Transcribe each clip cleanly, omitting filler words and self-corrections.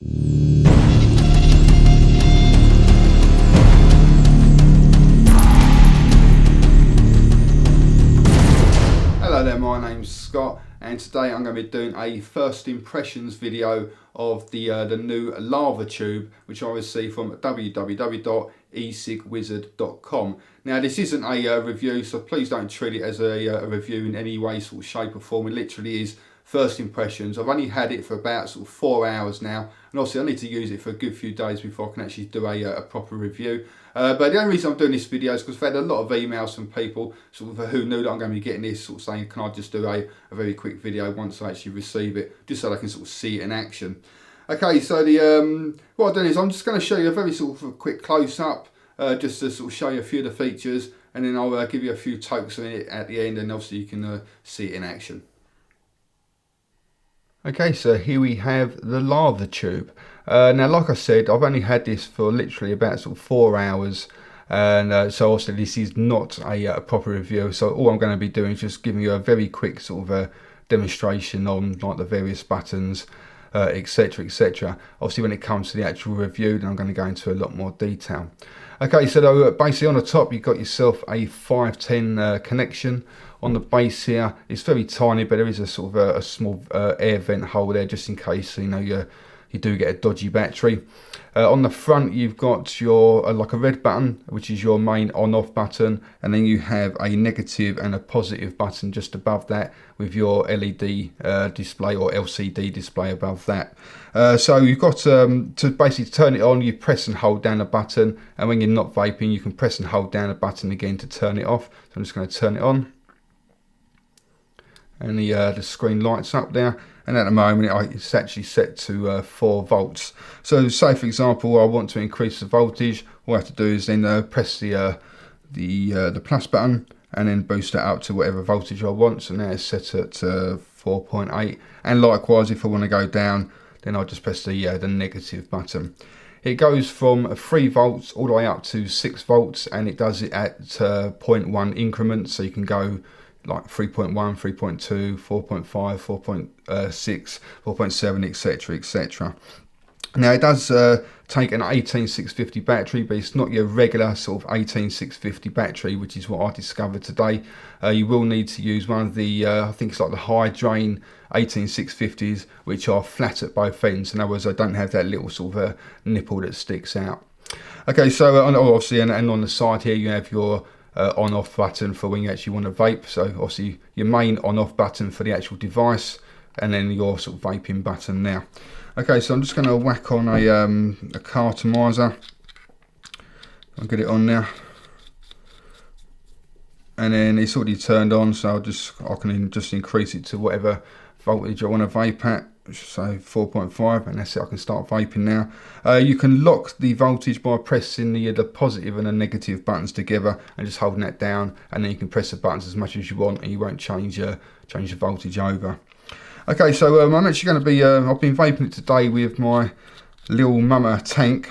Hello there, my name's Scott, and today I'm going to be doing a first impressions video of the new LAVATUBE, which I received from www.e-cigwizard.com. Now, this isn't a review, so please don't treat it as a review in any way, sort of shape or form. It literally is first impressions. I've only had it for about sort of 4 hours now, and obviously I need to use it for a good few days before I can actually do a proper review. But the only reason I'm doing this video is because I've had a lot of emails from people sort of who knew that I'm going to be getting this, sort of saying, can I just do a very quick video once I actually receive it, just so I can sort of see it in action. Okay, so what I'm doing is I'm just going to show you a very sort of quick close-up, just to sort of show you a few of the features, and then I'll give you a few tokes on it at the end, and obviously you can see it in action. Okay, so here we have the LAVATUBE. Now, like I said, I've only had this for literally about sort of 4 hours, and so obviously this is not a proper review. So all I'm going to be doing is just giving you a very quick sort of demonstration on like the various buttons, etc, etc. Obviously, when it comes to the actual review, then I'm going to go into a lot more detail. Okay, so basically on the top you've got yourself a 510 connection. On the base here, it's very tiny, but there is a sort of a small air vent hole there, just in case you do get a dodgy battery. On the front, you've got your like a red button, which is your main on-off button, and then you have a negative and a positive button just above that, with your LED display or LCD display above that. So you've got to basically turn it on. You press and hold down a button, and when you're not vaping, you can press and hold down a button again to turn it off. So I'm just going to turn it on, and the screen lights up there, and at the moment it's actually set to 4 volts. So say for example I want to increase the voltage, all I have to do is then press the plus button and then boost it up to whatever voltage I want. So now it's set at 4.8, and likewise if I want to go down, then I'll just press the negative button. It goes from 3 volts all the way up to 6 volts, and it does it at 0.1 increments, so you can go like 3.1, 3.2, 4.5, 4.6, 4.7, etc, etc. Now it does take an 18650 battery, but it's not your regular sort of 18650 battery, which is what I discovered today. You will need to use one of the I think it's like the high drain 18650s, which are flat at both ends. In other words, I don't have that little sort of nipple that sticks out. Okay, so obviously and on the side here you have your on-off button for when you actually want to vape. So obviously your main on-off button for the actual device, and then your sort of vaping button now. Okay, so I'm just going to whack on a cartomizer. I'll get it on now, and then it's already turned on, so I can just increase it to whatever voltage I want to vape at. So 4.5, and that's it. I can start vaping now. You can lock the voltage by pressing the positive and the negative buttons together and just holding that down, and then you can press the buttons as much as you want, and you won't change the voltage over. Okay, so I'm actually going to be I've been vaping it today with my Lil Mama tank,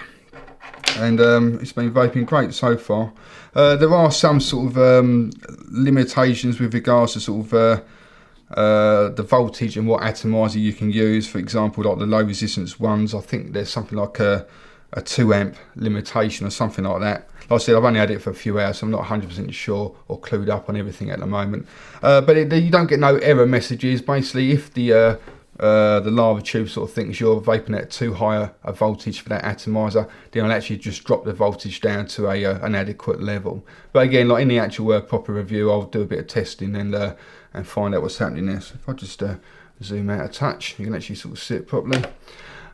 and it's been vaping great so far. There are some sort of limitations with regards to sort of the voltage and what atomizer you can use. For example, like the low resistance ones, I think there's something like a 2 amp limitation or something like that. Like I said, I've only had it for a few hours, so I'm not 100% sure or clued up on everything at the moment. But you don't get no error messages. Basically, if the LAVATUBE sort of thinks you're vaping at too high a voltage for that atomizer, then I'll actually just drop the voltage down to an adequate level. But again, like in the actual proper review, I'll do a bit of testing and find out what's happening there. So if I just zoom out a touch, you can actually sort of see it properly.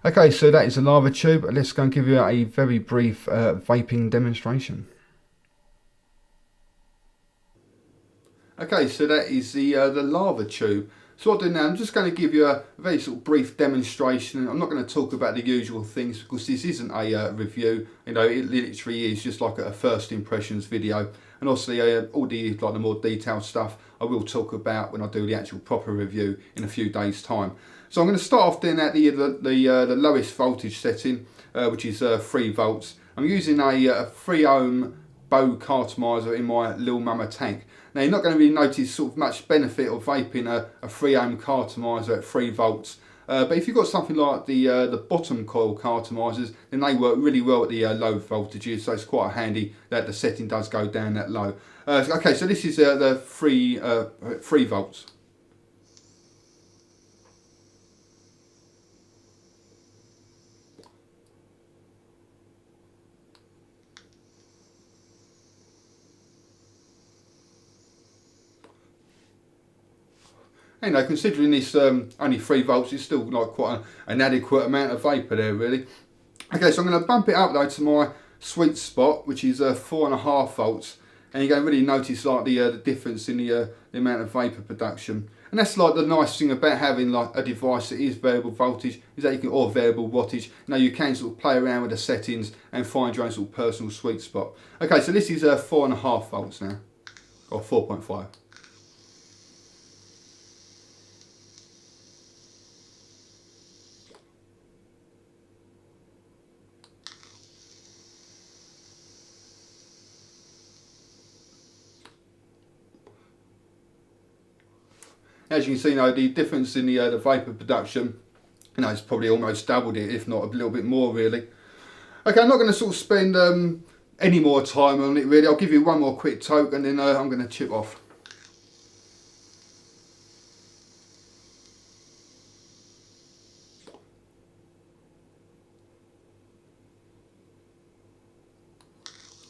Okay, so that is the LAVATUBE. Let's go and give you a very brief vaping demonstration. Okay, so that is the LAVATUBE. So what I'll do now, I'm just going to give you a very sort of brief demonstration. I'm not going to talk about the usual things because this isn't a review. It literally is just like a first impressions video. And obviously all the the more detailed stuff I will talk about when I do the actual proper review in a few days' time. So I'm going to start off then at the lowest voltage setting, which is 3 volts. I'm using a 3 ohm bow cartomizer in my Lil Mama tank. Now you're not going to really notice sort of much benefit of vaping a 3 ohm cartomizer at 3 volts But if you've got something like the bottom coil cartomizers, then they work really well at the low voltages, so it's quite handy that the setting does go down that low. Okay, so this is the 3 volts. You know, considering this only 3 volts, it's still like quite an adequate amount of vapour there, really. Okay, so I'm going to bump it up though to my sweet spot, which is 4.5 volts, and you're going to really notice like the difference in the amount of vapour production. And that's like the nice thing about having like a device that is variable voltage, is that you can, or variable wattage. You can sort of play around with the settings and find your own sort of personal sweet spot. Okay, so this is 4.5 volts now, or 4.5. As you can see, the difference in the vapour production, it's probably almost doubled it, if not a little bit more, really. Okay, I'm not going to sort of spend any more time on it, really. I'll give you one more quick toke, and then I'm going to chip off.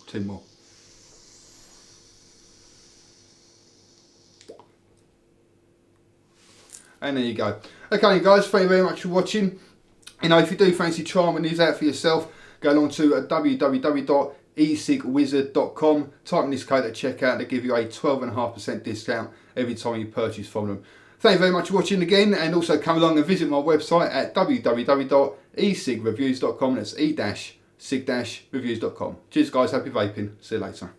Two more. And there you go. Okay guys, thank you very much for watching. If you do fancy trying these out for yourself, go along to www.e-cigwizard.com, type in this code at checkout, they give you a 12.5% discount every time you purchase from them. Thank you very much for watching again, and also come along and visit my website at www.e-cig-reviews.com. That's e-cig-reviews.com. Cheers guys, happy vaping. See you later.